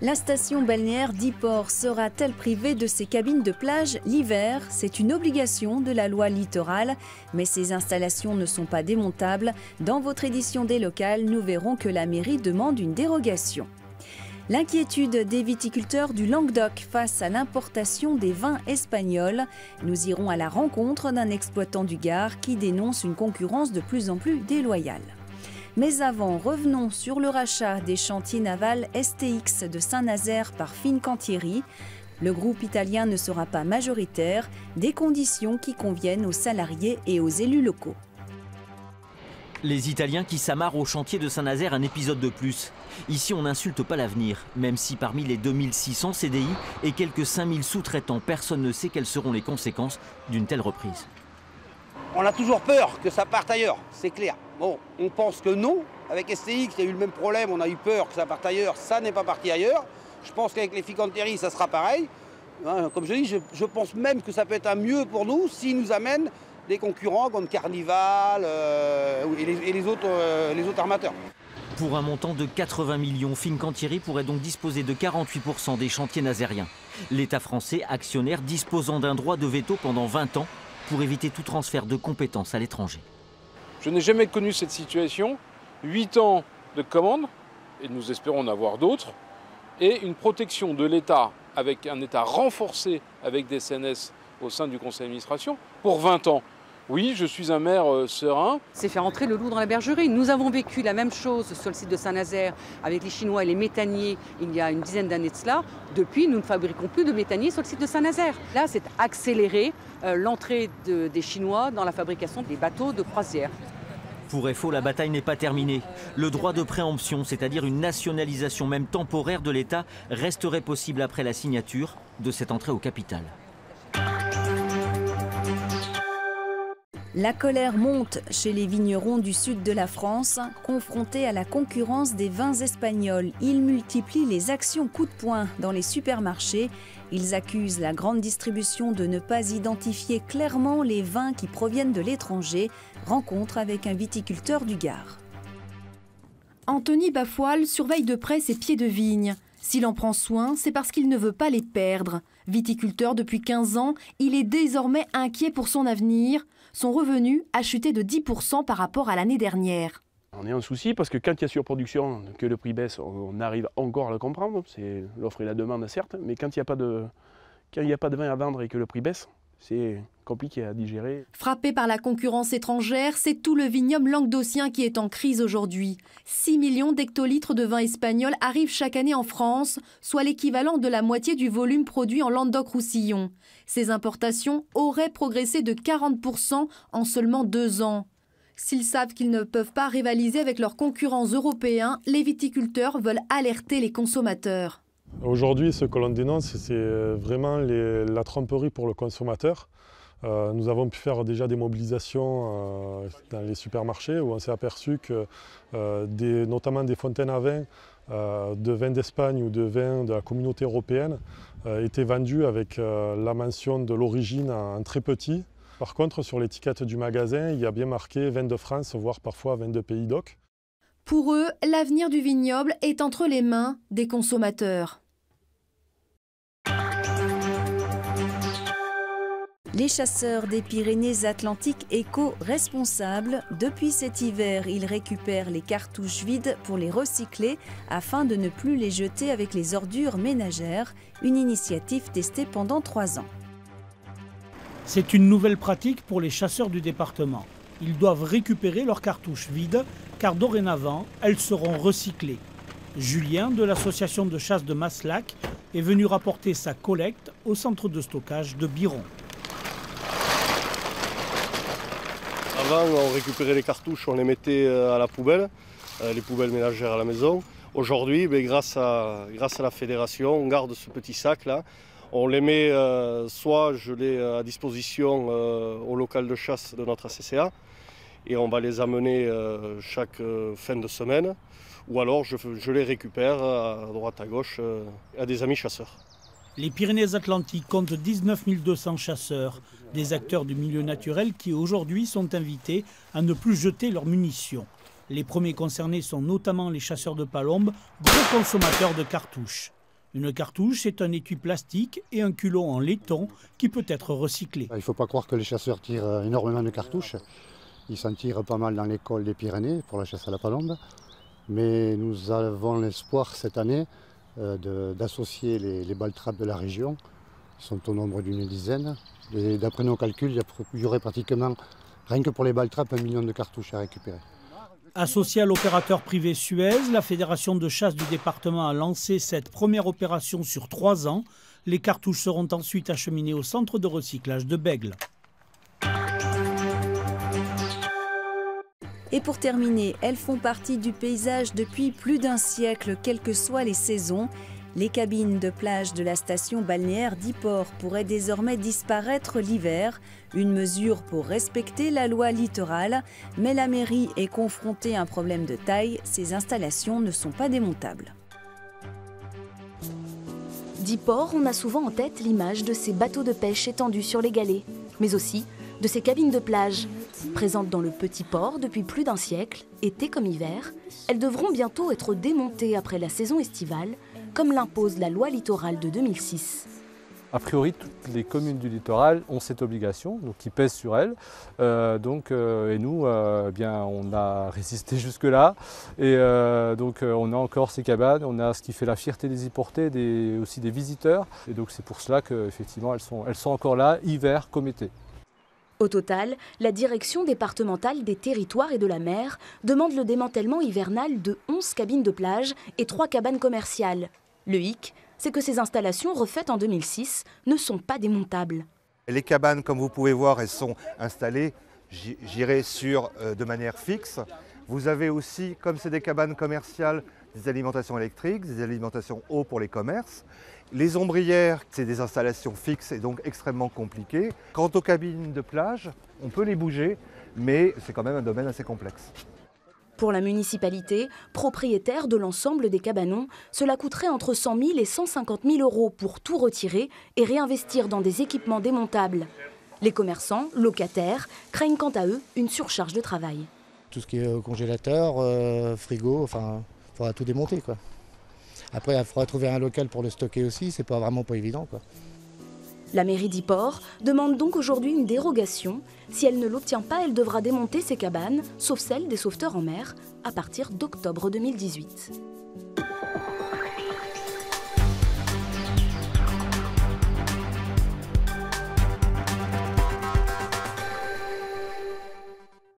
La station balnéaire d'Yport sera-t-elle privée de ses cabines de plage l'hiver? C'est une obligation de la loi littorale, mais ces installations ne sont pas démontables. Dans votre édition des locales, nous verrons que la mairie demande une dérogation. L'inquiétude des viticulteurs du Languedoc face à l'importation des vins espagnols. Nous irons à la rencontre d'un exploitant du Gard qui dénonce une concurrence de plus en plus déloyale. Mais avant, revenons sur le rachat des chantiers navals STX de Saint-Nazaire par Fincantieri. Le groupe italien ne sera pas majoritaire, des conditions qui conviennent aux salariés et aux élus locaux. Les Italiens qui s'amarrent au chantier de Saint-Nazaire, un épisode de plus. Ici, on n'insulte pas l'avenir, même si parmi les 2600 CDI et quelques 5000 sous-traitants, personne ne sait quelles seront les conséquences d'une telle reprise. On a toujours peur que ça parte ailleurs, c'est clair. Bon, on pense que non. Avec STX, il y a eu le même problème, on a eu peur que ça parte ailleurs, ça n'est pas parti ailleurs. Je pense qu'avec les Fincantieri, ça sera pareil. Comme je dis, je pense même que ça peut être un mieux pour nous s'ils nous amènent des concurrents comme Carnival et les autres armateurs. Pour un montant de 80 millions, Fincantieri pourrait donc disposer de 48% des chantiers nazériens. L'État français, actionnaire, disposant d'un droit de veto pendant 20 ans pour éviter tout transfert de compétences à l'étranger. Je n'ai jamais connu cette situation. 8 ans de commandes, et nous espérons en avoir d'autres, et une protection de l'État avec un État renforcé avec des CNS au sein du conseil d'administration pour 20 ans. Oui, je suis un maire serein. C'est faire entrer le loup dans la bergerie. Nous avons vécu la même chose sur le site de Saint-Nazaire avec les Chinois et les méthaniers il y a une dizaine d'années de cela. Depuis, nous ne fabriquons plus de méthaniers sur le site de Saint-Nazaire. Là, c'est accélérer l'entrée des Chinois dans la fabrication des bateaux de croisière. Pour EFO, la bataille n'est pas terminée. Le droit de préemption, c'est-à-dire une nationalisation même temporaire de l'État, resterait possible après la signature de cette entrée au capital. La colère monte chez les vignerons du sud de la France. Confrontés à la concurrence des vins espagnols, ils multiplient les actions coup de poing dans les supermarchés. Ils accusent la grande distribution de ne pas identifier clairement les vins qui proviennent de l'étranger. Rencontre avec un viticulteur du Gard. Anthony Bafoile surveille de près ses pieds de vigne. S'il en prend soin, c'est parce qu'il ne veut pas les perdre. Viticulteur depuis 15 ans, il est désormais inquiet pour son avenir. Son revenu a chuté de 10% par rapport à l'année dernière. On est en souci parce que quand il y a surproduction, que le prix baisse, on arrive encore à le comprendre. C'est l'offre et la demande, certes, mais quand il n'y a pas de vin à vendre et que le prix baisse, c'est compliqué à digérer. Frappé par la concurrence étrangère, c'est tout le vignoble languedocien qui est en crise aujourd'hui. 6 millions d'hectolitres de vin espagnol arrivent chaque année en France, soit l'équivalent de la moitié du volume produit en Languedoc-Roussillon. Ces importations auraient progressé de 40% en seulement 2 ans. S'ils savent qu'ils ne peuvent pas rivaliser avec leurs concurrents européens, les viticulteurs veulent alerter les consommateurs. Aujourd'hui, ce que l'on dénonce, c'est vraiment la tromperie pour le consommateur. Nous avons pu faire déjà des mobilisations dans les supermarchés où on s'est aperçu que notamment des fontaines à vin, de vin d'Espagne ou de vin de la communauté européenne étaient vendues avec la mention de l'origine en très petit. Par contre, sur l'étiquette du magasin, il y a bien marqué vin de France, voire parfois vin de Pays d'Oc. Pour eux, l'avenir du vignoble est entre les mains des consommateurs. Les chasseurs des Pyrénées-Atlantiques éco-responsables. Depuis cet hiver, ils récupèrent les cartouches vides pour les recycler afin de ne plus les jeter avec les ordures ménagères. Une initiative testée pendant 3 ans. C'est une nouvelle pratique pour les chasseurs du département. Ils doivent récupérer leurs cartouches vides car dorénavant, elles seront recyclées. Julien de l'association de chasse de Maslac est venu rapporter sa collecte au centre de stockage de Biron. Avant, on récupérait les cartouches, on les mettait à la poubelle, les poubelles ménagères à la maison. Aujourd'hui, grâce à la fédération, on garde ce petit sac-là. On les met soit je l'ai à disposition au local de chasse de notre ACCA et on va les amener chaque fin de semaine. Ou alors je les récupère à droite à gauche à des amis chasseurs. Les Pyrénées-Atlantiques comptent 19 200 chasseurs, des acteurs du milieu naturel qui aujourd'hui sont invités à ne plus jeter leurs munitions. Les premiers concernés sont notamment les chasseurs de palombes, gros consommateurs de cartouches. Une cartouche, c'est un étui plastique et un culot en laiton qui peut être recyclé. Il ne faut pas croire que les chasseurs tirent énormément de cartouches. Ils s'en tirent pas mal dans les cols des Pyrénées pour la chasse à la palombe. Mais nous avons l'espoir cette année d'associer les balles-trappes de la région. Ils sont au nombre d'une dizaine. D'après nos calculs, il y aurait pratiquement, rien que pour les balles-trappes, 1 million de cartouches à récupérer. Associée à l'opérateur privé Suez, la Fédération de chasse du département a lancé cette première opération sur 3 ans. Les cartouches seront ensuite acheminées au centre de recyclage de Bègles. Et pour terminer, elles font partie du paysage depuis plus d'un siècle, quelles que soient les saisons. Les cabines de plage de la station balnéaire d'Yport pourraient désormais disparaître l'hiver, une mesure pour respecter la loi littorale, mais la mairie est confrontée à un problème de taille, ces installations ne sont pas démontables. D'Yport, on a souvent en tête l'image de ces bateaux de pêche étendus sur les galets, mais aussi de ces cabines de plage. Présentes dans le petit port depuis plus d'un siècle, été comme hiver, elles devront bientôt être démontées après la saison estivale, comme l'impose la loi littorale de 2006. A priori, toutes les communes du littoral ont cette obligation, donc qui pèse sur elles. Et nous, bien, on a résisté jusque-là. Et donc, on a encore ces cabanes, on a ce qui fait la fierté des Yportais, aussi des visiteurs. Et donc, c'est pour cela qu'effectivement, elles sont encore là, hiver comme été. Au total, la direction départementale des territoires et de la mer demande le démantèlement hivernal de 11 cabines de plage et 3 cabanes commerciales. Le hic, c'est que ces installations refaites en 2006 ne sont pas démontables. Les cabanes, comme vous pouvez voir, elles sont installées, j'irai de manière fixe. Vous avez aussi, comme c'est des cabanes commerciales, des alimentations électriques, des alimentations eau pour les commerces. Les ombrières, c'est des installations fixes et donc extrêmement compliquées. Quant aux cabines de plage, on peut les bouger, mais c'est quand même un domaine assez complexe. Pour la municipalité, propriétaire de l'ensemble des cabanons, cela coûterait entre 100 000 et 150 000 euros pour tout retirer et réinvestir dans des équipements démontables. Les commerçants, locataires, craignent quant à eux une surcharge de travail. Tout ce qui est congélateur, frigo, enfin, il faudra tout démonter, quoi. Après, il faudra trouver un local pour le stocker aussi, c'est vraiment pas évident, quoi. La mairie d'Yport demande donc aujourd'hui une dérogation. Si elle ne l'obtient pas, elle devra démonter ses cabanes, sauf celles des sauveteurs en mer, à partir d'octobre 2018.